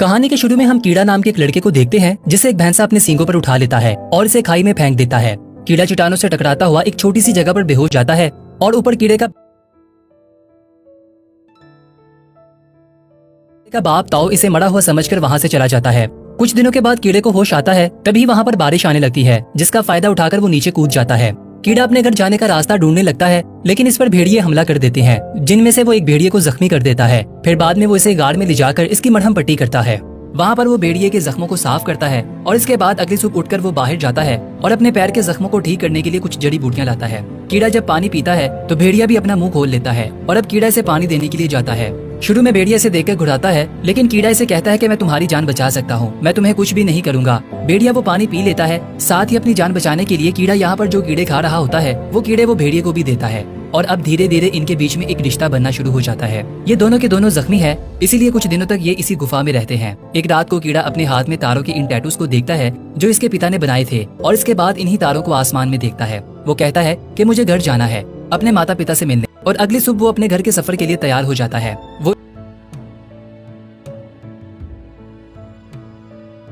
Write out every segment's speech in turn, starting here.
कहानी के शुरू में हम कीड़ा नाम के एक लड़के को देखते हैं जिसे एक भैंसा अपने सींगों पर उठा लेता है और इसे खाई में फेंक देता है। कीड़ा चट्टानों से टकराता हुआ एक छोटी सी जगह पर बेहोश जाता है और ऊपर कीड़े का बाप ताओ इसे मरा हुआ समझकर वहाँ से चला जाता है। कुछ दिनों के बाद कीड़े को होश आता है, तभी वहाँ पर बारिश आने लगती है जिसका फायदा उठाकर वो नीचे कूद जाता है। कीड़ा अपने घर जाने का रास्ता ढूंढने लगता है, लेकिन इस पर भेड़िए हमला कर देते हैं, जिनमें से वो एक भेड़िए को जख्मी कर देता है। फिर बाद में वो इसे गाड़ में ले जाकर इसकी मरहम पट्टी करता है। वहाँ पर वो भेड़िए के जख्मों को साफ करता है और इसके बाद अगली सुबह उठकर वो बाहर जाता है और अपने पैर के जख्मों को ठीक करने के लिए कुछ जड़ी बूटियां लाता है। कीड़ा जब पानी पीता है तो भेड़िया भी अपना मुंह खोल लेता है और अब कीड़ा इसे पानी देने के लिए जाता है। शुरू में भेड़िया इसे देखकर घुराता है, लेकिन कीड़ा इसे कहता है कि मैं तुम्हारी जान बचा सकता हूँ, मैं तुम्हें कुछ भी नहीं करूंगा। भेड़िया वो पानी पी लेता है। साथ ही अपनी जान बचाने के लिए कीड़ा यहाँ पर जो कीड़े खा रहा होता है वो कीड़े वो भेड़िए को भी देता है और अब धीरे धीरे इनके बीच में एक रिश्ता बनना शुरू हो जाता है। ये दोनों के दोनों जख्मी है, इसीलिए कुछ दिनों तक ये इसी गुफा में रहते हैं। एक रात को कीड़ा अपने हाथ में तारों के इन टैटूज को देखता है जो इसके पिता ने बनाए थे और इसके बाद इन्हीं तारों को आसमान में देखता है। वो कहता है कि मुझे घर जाना है अपने माता पिता से मिलने, और अगली सुबह वो अपने घर के सफर के लिए तैयार हो जाता है।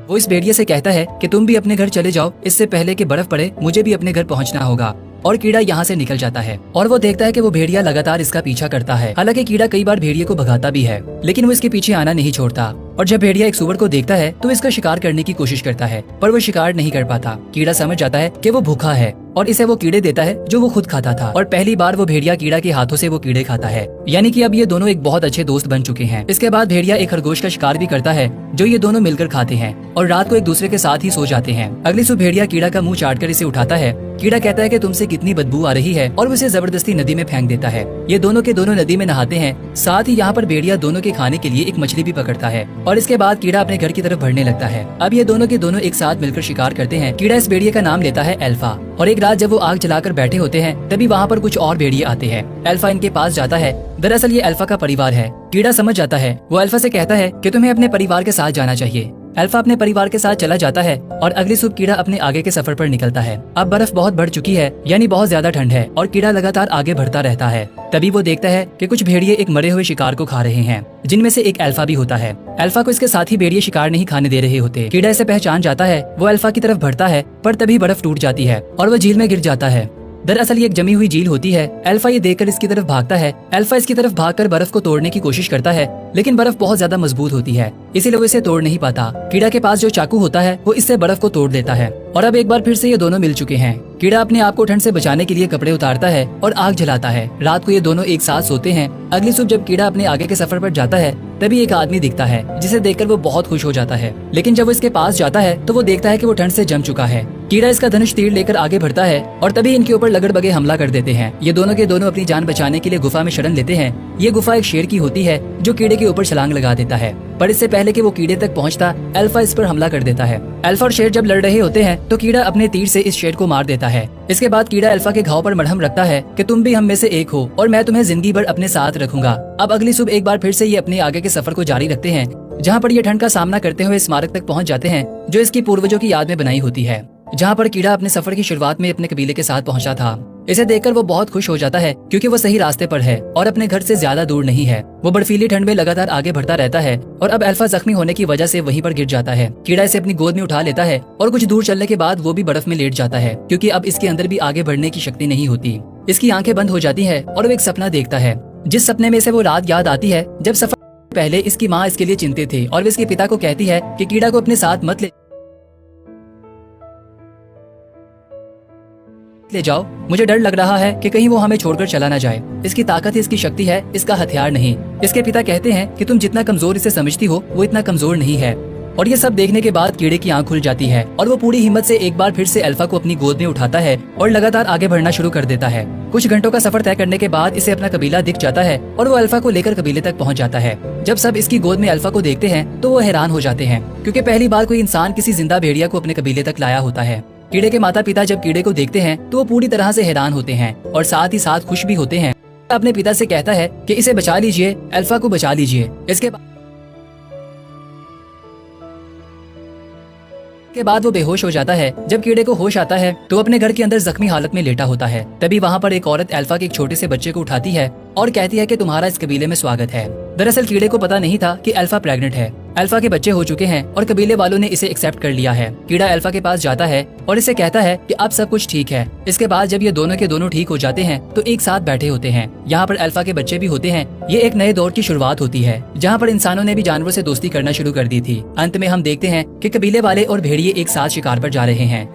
वो इस भेड़िए से कहता है कि तुम भी अपने घर चले जाओ, इससे पहले कि बर्फ पड़े मुझे भी अपने घर पहुंचना होगा। और कीड़ा यहाँ से निकल जाता है और वो देखता है कि वो भेड़िया लगातार इसका पीछा करता है। हालांकि कीड़ा कई बार भेड़िए को भगाता भी है, लेकिन वो इसके पीछे आना नहीं छोड़ता। और जब भेड़िया एक सूअर को देखता है तो इसका शिकार करने की कोशिश करता है, पर वो शिकार नहीं कर पाता। कीड़ा समझ जाता है कि वो भूखा है और इसे वो कीड़े देता है जो वो खुद खाता था, और पहली बार वो भेड़िया कीड़ा के हाथों से वो कीड़े खाता है। यानी कि अब ये दोनों एक बहुत अच्छे दोस्त बन चुके हैं। इसके बाद भेड़िया एक खरगोश का शिकार भी करता है जो ये दोनों मिलकर खाते हैं और रात को एक दूसरे के साथ ही सो जाते हैं। अगली सुबह भेड़िया कीड़ा का मुंह चाटकर इसे उठाता है। कीड़ा कहता है कि तुमसे कितनी बदबू आ रही है और उसे जबरदस्ती नदी में फेंक देता है। ये दोनों के दोनों नदी में नहाते हैं। साथ ही यहाँ पर भेड़िया दोनों के खाने के लिए एक मछली भी पकड़ता है और इसके बाद कीड़ा अपने घर की तरफ बढ़ने लगता है। अब ये दोनों के दोनों एक साथ मिलकर शिकार करते हैं। कीड़ा इस भेड़िए का नाम लेता है अल्फा, और एक रात जब वो आग जलाकर बैठे होते हैं तभी वहाँ पर कुछ और भेड़िए आते हैं। अल्फा इनके पास जाता है। दरअसल ये अल्फा का परिवार है। कीड़ा समझ जाता है। वो अल्फा से कहता है कि तुम्हें अपने परिवार के साथ जाना चाहिए। अल्फा अपने परिवार के साथ चला जाता है और अगली सुबह कीड़ा अपने आगे के सफर पर निकलता है। अब बर्फ बहुत बढ़ चुकी है, यानी बहुत ज्यादा ठंड है, और कीड़ा लगातार आगे बढ़ता रहता है। तभी वो देखता है कि कुछ भेड़िए एक मरे हुए शिकार को खा रहे हैं, जिनमें से एक अल्फा भी होता है। अल्फा को इसके साथी भेड़िए शिकार नहीं खाने दे रहे होते। कीड़ा इसे पहचान जाता है। वो अल्फा की तरफ बढ़ता है, पर तभी बर्फ टूट जाती है और वो झील में गिर जाता है। दरअसल ये एक जमी हुई झील होती है। अल्फा ये देखकर इसकी तरफ भागता है। अल्फा इसकी तरफ भागकर बर्फ को तोड़ने की कोशिश करता है, लेकिन बर्फ बहुत ज्यादा मजबूत होती है, इसीलिए वो इसे तोड़ नहीं पाता। कीड़ा के पास जो चाकू होता है वो इससे बर्फ को तोड़ देता है और अब एक बार फिर से ये दोनों मिल चुके हैं। कीड़ा अपने आप को ठंड से बचाने के लिए कपड़े उतारता है और आग जलाता है। रात को ये दोनों एक साथ सोते हैं। अगली सुबह जब कीड़ा अपने आगे के सफर पर जाता है तभी एक आदमी दिखता है, जिसे देखकर वो बहुत खुश हो जाता है। लेकिन जब वो इसके पास जाता है तो वो देखता है कि वो ठंड से जम चुका है। कीड़ा इसका धनुष तीर लेकर आगे बढ़ता है और तभी इनके ऊपर लगड़बगे हमला कर देते हैं। ये दोनों के दोनों अपनी जान बचाने के लिए गुफा में शरण लेते हैं। ये गुफा एक शेर की होती है जो कीड़े के ऊपर छलांग लगा देता है, पर इससे पहले कि वो कीड़े तक पहुंचता, अल्फा इस पर हमला कर देता है। अल्फा और शेर जब लड़ रहे होते हैं तो कीड़ा अपने तीर से इस शेर को मार देता है। इसके बाद कीड़ा अल्फा के घाव पर मरहम रखता है कि तुम भी हम में से एक हो और मैं तुम्हें जिंदगी भर अपने साथ रखूंगा। अब अगली सुबह एक बार फिर से ये अपने आगे के सफर को जारी रखते हैं, जहाँ पर ये ठंड का सामना करते हुए स्मारक तक पहुँच जाते हैं जो इसकी पूर्वजों की याद में बनाई होती है, जहाँ पर कीड़ा अपने सफर की शुरुआत में अपने कबीले के साथ पहुंचा था। इसे देखकर वो बहुत खुश हो जाता है क्योंकि वो सही रास्ते पर है और अपने घर से ज्यादा दूर नहीं है। वो बर्फीली ठंड में लगातार आगे बढ़ता रहता है और अब अल्फा जख्मी होने की वजह से वहीं पर गिर जाता है। कीड़ा इसे अपनी गोद में उठा लेता है और कुछ दूर चलने के बाद वो भी बर्फ में लेट जाता है, क्योंकि अब इसके अंदर भी आगे बढ़ने की शक्ति नहीं होती। इसकी आंखें बंद हो जाती है और वो एक सपना देखता है, जिस सपने में से वो रात याद आती है जब सफर पहले इसकी माँ इसके लिए चिंतित थी और वो इसके पिता को कहती है कि कीड़ा को अपने साथ मत ले जाओ, मुझे डर लग रहा है कि कहीं वो हमें छोड़कर चला ना जाए। इसकी ताकत ही इसकी शक्ति है, इसका हथियार नहीं। इसके पिता कहते हैं कि तुम जितना कमजोर इसे समझती हो वो इतना कमजोर नहीं है। और ये सब देखने के बाद कीड़े की आंख खुल जाती है और वो पूरी हिम्मत से एक बार फिर से अल्फा को अपनी गोद में उठाता है और लगातार आगे बढ़ना शुरू कर देता है। कुछ घंटों का सफर तय करने के बाद इसे अपना कबीला दिख जाता है और वो अल्फा को लेकर कबीले तक पहुंच जाता है। जब सब इसकी गोद में अल्फा को देखते हैं तो वो हैरान हो जाते हैं, क्योंकि पहली बार कोई इंसान किसी जिंदा भेड़िया को अपने कबीले तक लाया होता है। कीड़े के माता पिता जब कीड़े को देखते हैं तो वो पूरी तरह से हैरान होते हैं और साथ ही साथ खुश भी होते हैं। अपने पिता से कहता है कि इसे बचा लीजिए, अल्फा को बचा लीजिए। इसके बाद वो बेहोश हो जाता है। जब कीड़े को होश आता है तो अपने घर के अंदर जख्मी हालत में लेटा होता है। तभी वहाँ पर एक औरत अल्फा के एक छोटे से बच्चे को उठाती है और कहती है कि तुम्हारा इस कबीले में स्वागत है। दरअसल कीड़े को पता नहीं था कि अल्फा प्रेग्नेंट है। अल्फा के बच्चे हो चुके हैं और कबीले वालों ने इसे एक्सेप्ट कर लिया है। कीड़ा अल्फा के पास जाता है और इसे कहता है कि अब सब कुछ ठीक है। इसके बाद जब ये दोनों के दोनों ठीक हो जाते हैं तो एक साथ बैठे होते हैं। यहाँ पर अल्फा के बच्चे भी होते हैं। ये एक नए दौर की शुरुआत होती है जहाँ पर इंसानों ने भी जानवरों से दोस्ती करना शुरू कर दी थी। अंत में हम देखते हैं कि कबीले वाले और भेड़िए एक साथ शिकार पर जा रहे हैं।